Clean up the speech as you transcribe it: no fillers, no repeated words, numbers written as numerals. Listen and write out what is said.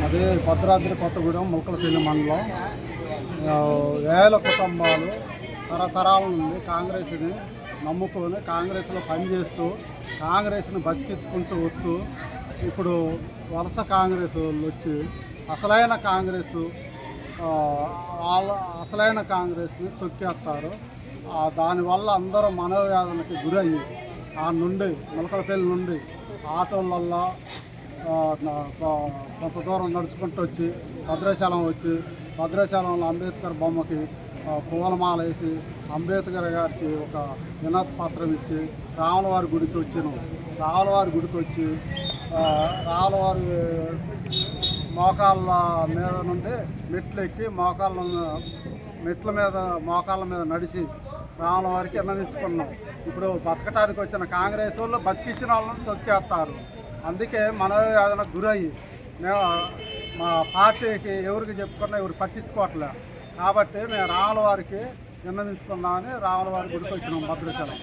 అదే భద్రాద్రి కొత్తగూడెం ములకలపల్లి మండలం వేల కుటుంబాలు తరతరాల నుండి కాంగ్రెస్ని నమ్ముకొని కాంగ్రెస్లో పనిచేస్తూ కాంగ్రెస్ని బతికించుకుంటూ వస్తూ ఇప్పుడు వలస కాంగ్రెస్ వాళ్ళు వచ్చి అసలైన కాంగ్రెస్ని తొక్కేస్తారు. దానివల్ల అందరూ మనోవేదనకి గురయ్యి ఆ నుండి ములకలపల్లి నుండి ఆటోలల్లో కొంత దూరం నడుచుకుంటూ వచ్చి భద్రాచలంలో అంబేద్కర్ బొమ్మకి పూలమాల వేసి అంబేద్కర్ గారికి ఒక వినతి పత్రం ఇచ్చి రాములవారి గుడికి వచ్చి రాములవారి మోకాళ్ళ మీద నుండి మెట్లు ఎక్కి మోకాళ్ళ మీద నడిచి రాములవారికి విన్నవించుకున్నాం. ఇప్పుడు బతకటానికి వచ్చిన కాంగ్రెస్ వాళ్ళు బతికించిన వాళ్ళని తొక్కేస్తారు. అందుకే మనోవేదనకు గురయ్యి మేము మా పార్టీకి ఎవరికి చెప్పుకున్నా ఎవరు పట్టించుకోవట్లే. కాబట్టి మేము రాములవారికి విన్నవించుకున్నామని రాములవారి గుడికి వచ్చినాం భద్రాచలం.